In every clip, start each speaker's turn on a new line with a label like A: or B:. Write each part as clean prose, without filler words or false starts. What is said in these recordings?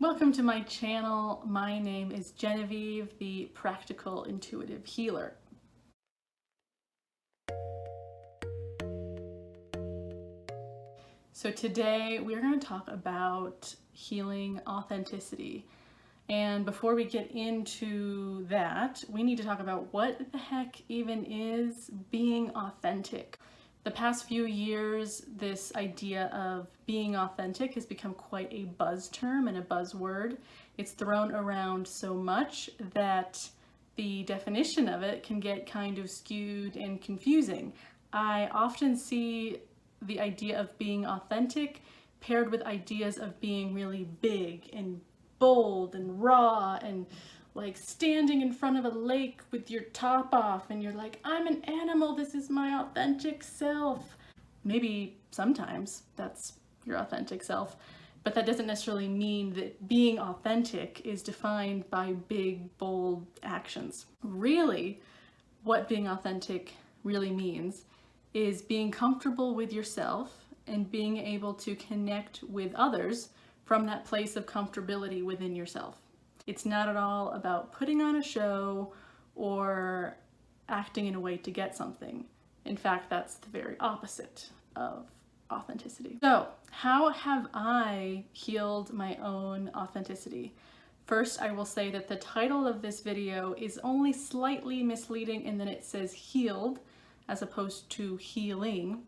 A: Welcome to my channel. My name is Genevieve, the Practical Intuitive Healer. So today we're going to talk about healing authenticity. And before we get into that, we need to talk about what the heck even is being authentic. The past few years, this idea of being authentic has become quite a buzz term and a buzzword. It's thrown around so much that the definition of it can get kind of skewed and confusing. I often see the idea of being authentic paired with ideas of being really big and bold and raw and like standing in front of a lake with your top off and you're like, I'm an animal, this is my authentic self. Maybe sometimes that's your authentic self, but that doesn't necessarily mean that being authentic is defined by big, bold actions. Really, what being authentic really means is being comfortable with yourself and being able to connect with others from that place of comfortability within yourself. It's not at all about putting on a show or acting in a way to get something. In fact, that's the very opposite of authenticity. So, how have I healed my own authenticity? First, I will say that the title of this video is only slightly misleading in that it says healed as opposed to healing,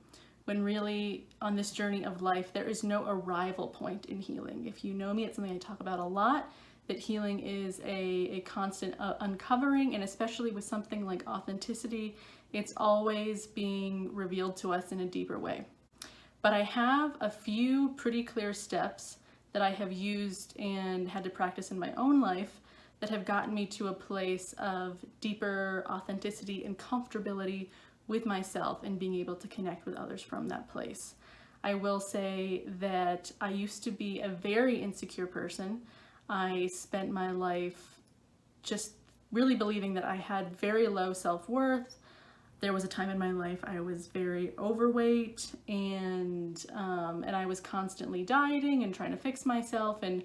A: when really on this journey of life, there is no arrival point in healing. If you know me, it's something I talk about a lot, that healing is a constant uncovering, and especially with something like authenticity, it's always being revealed to us in a deeper way. But I have a few pretty clear steps that I have used and had to practice in my own life that have gotten me to a place of deeper authenticity and comfortability with myself and being able to connect with others from that place. I will say that I used to be a very insecure person. I spent my life just really believing that I had very low self-worth. There was a time in my life I was very overweight and I was constantly dieting and trying to fix myself, and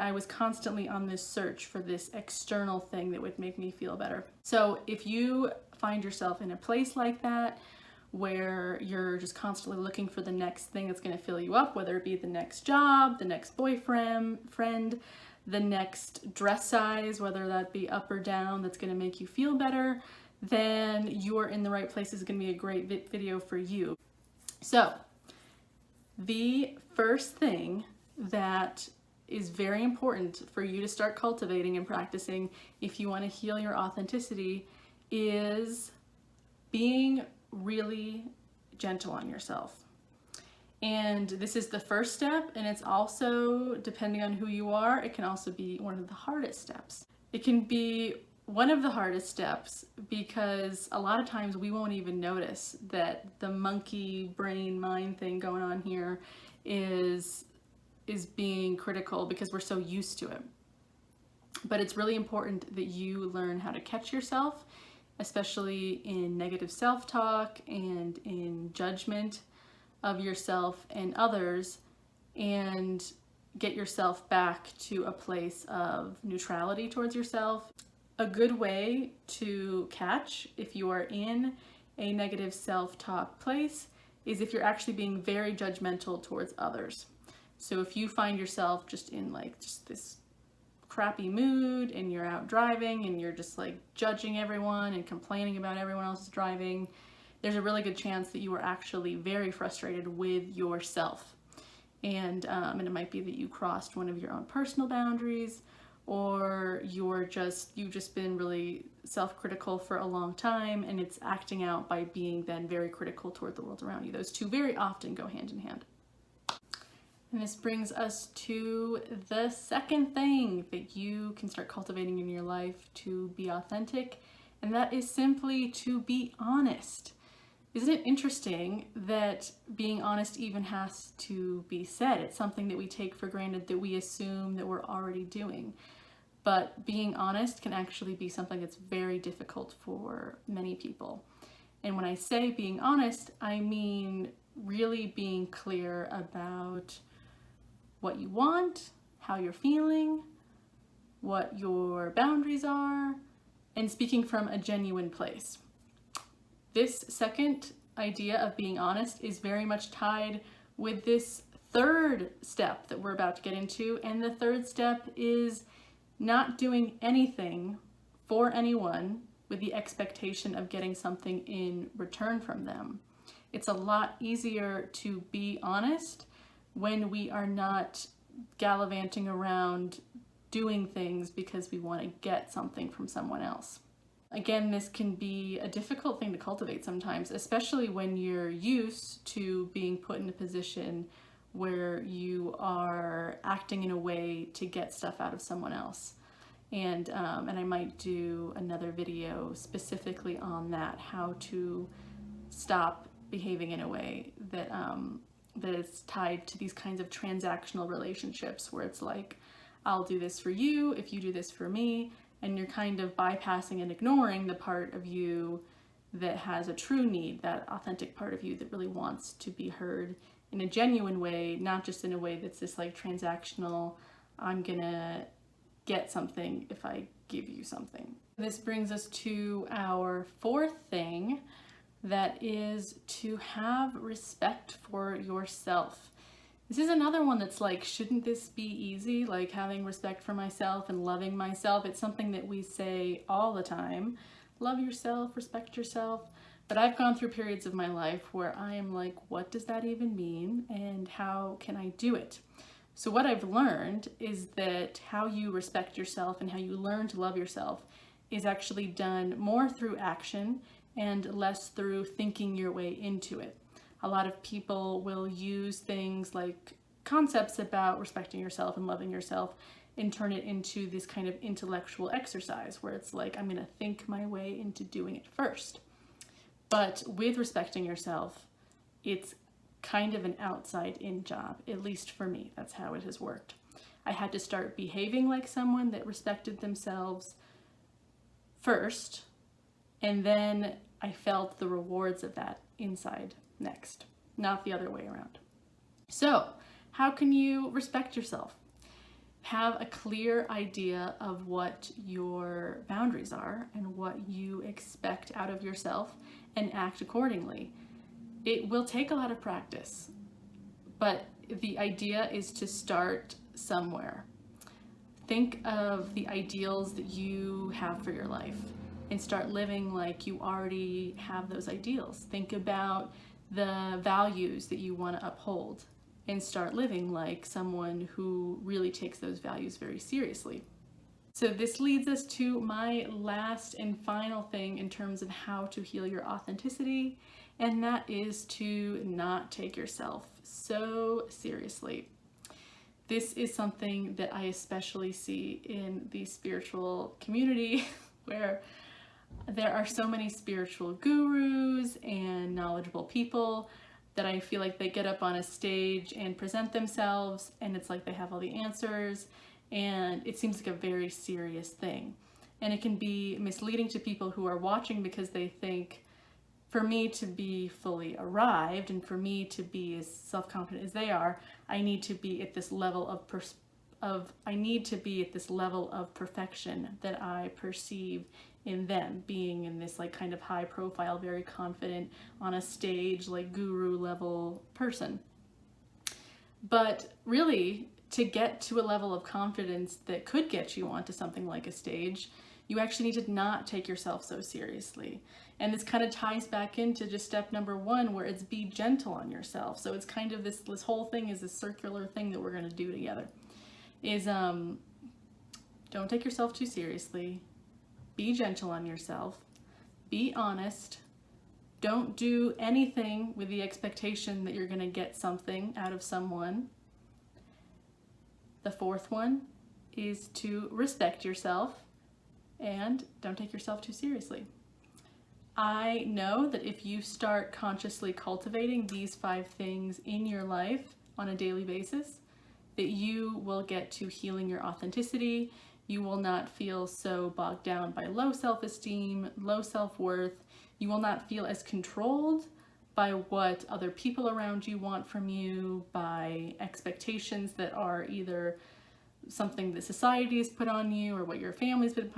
A: I was constantly on this search for this external thing that would make me feel better. So if you find yourself in a place like that, where you're just constantly looking for the next thing that's going to fill you up, whether it be the next job, the next friend, the next dress size, whether that be up or down, that's going to make you feel better, then you're in the right place. This is going to be a great video for you. So the first thing that is very important for you to start cultivating and practicing if you want to heal your authenticity is being really gentle on yourself. And this is the first step, and it's also, depending on who you are, it can also be one of the hardest steps. It can be one of the hardest steps because a lot of times we won't even notice that the monkey brain mind thing going on here is being critical because we're so used to it. But it's really important that you learn how to catch yourself, especially in negative self-talk and in judgment of yourself and others, and get yourself back to a place of neutrality towards yourself. A good way to catch if you are in a negative self-talk place is if you're actually being very judgmental towards others. So if you find yourself just in just this crappy mood and you're out driving and you're just like judging everyone and complaining about everyone else's driving, there's a really good chance that you are actually very frustrated with yourself. And it might be that you crossed one of your own personal boundaries, or you've just been really self-critical for a long time, and it's acting out by being then very critical toward the world around you. Those two very often go hand in hand. And this brings us to the second thing that you can start cultivating in your life to be authentic, and that is simply to be honest. Isn't it interesting that being honest even has to be said? It's something that we take for granted, that we assume that we're already doing. But being honest can actually be something that's very difficult for many people. And when I say being honest, I mean really being clear about what you want, how you're feeling, what your boundaries are, and speaking from a genuine place. This second idea of being honest is very much tied with this third step that we're about to get into. And the third step is not doing anything for anyone with the expectation of getting something in return from them. It's a lot easier to be honest when we are not gallivanting around doing things because we want to get something from someone else. Again, this can be a difficult thing to cultivate sometimes, especially when you're used to being put in a position where you are acting in a way to get stuff out of someone else. And I might do another video specifically on that, how to stop behaving in a way that that is tied to these kinds of transactional relationships where it's like, I'll do this for you if you do this for me, and you're kind of bypassing and ignoring the part of you that has a true need, that authentic part of you that really wants to be heard in a genuine way, not just in a way that's this like transactional, I'm gonna get something if I give you something. This brings us to our fourth thing, that is to have respect for yourself. This is another one that's like, shouldn't this be easy? Like having respect for myself and loving myself. It's something that we say all the time. Love yourself, respect yourself. But I've gone through periods of my life where I am like, what does that even mean? And how can I do it? So what I've learned is that how you respect yourself and how you learn to love yourself is actually done more through action and less through thinking your way into it. A lot of people will use things like concepts about respecting yourself and loving yourself and turn it into this kind of intellectual exercise where it's like, I'm gonna think my way into doing it first. But with respecting yourself, it's kind of an outside-in job, at least for me. That's how it has worked. I had to start behaving like someone that respected themselves first, and then I felt the rewards of that inside next, not the other way around. So, how can you respect yourself? Have a clear idea of what your boundaries are and what you expect out of yourself and act accordingly. It will take a lot of practice, but the idea is to start somewhere. Think of the ideals that you have for your life and start living like you already have those ideals. Think about the values that you want to uphold and start living like someone who really takes those values very seriously. So this leads us to my last and final thing in terms of how to heal your authenticity, and that is to not take yourself so seriously. This is something that I especially see in the spiritual community where there are so many spiritual gurus and knowledgeable people that I feel like they get up on a stage and present themselves and it's like they have all the answers, and it seems like a very serious thing. And it can be misleading to people who are watching because they think, for me to be fully arrived and for me to be as self-confident as they are, I need to be at this level of perfection that I perceive in them, being in this like kind of high profile, very confident on a stage, like guru level person. But really, to get to a level of confidence that could get you onto something like a stage, you actually need to not take yourself so seriously. And this kind of ties back into just step number one, where it's be gentle on yourself. So it's kind of this whole thing is a circular thing that we're going to do together. Is don't take yourself too seriously. Be gentle on yourself. Be honest. Don't do anything with the expectation that you're going to get something out of someone. The fourth one is to respect yourself and don't take yourself too seriously. I know that if you start consciously cultivating these 5 things in your life on a daily basis, that you will get to healing your authenticity. You will not feel so bogged down by low self-esteem, low self-worth. You will not feel as controlled by what other people around you want from you, by expectations that are either something that society has put on you, or what your family's been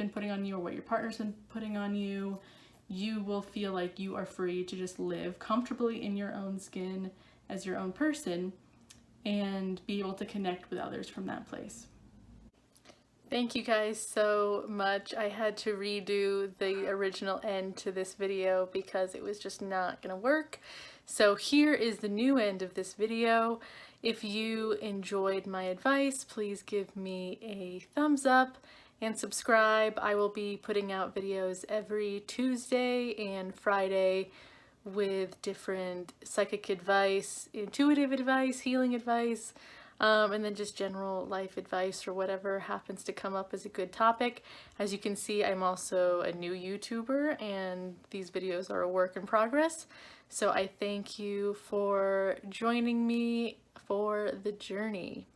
A: putting on you, or what your partner's been putting on you, you will feel like you are free to just live comfortably in your own skin as your own person and be able to connect with others from that place. Thank you guys so much. I had to redo the original end to this video because it was just not gonna work. So here is the new end of this video. If you enjoyed my advice, please give me a thumbs up and subscribe. I will be putting out videos every Tuesday and Friday with different psychic advice, intuitive advice, healing advice, and then just general life advice or whatever happens to come up as a good topic. As you can see, I'm also a new YouTuber and these videos are a work in progress. So I thank you for joining me for the journey.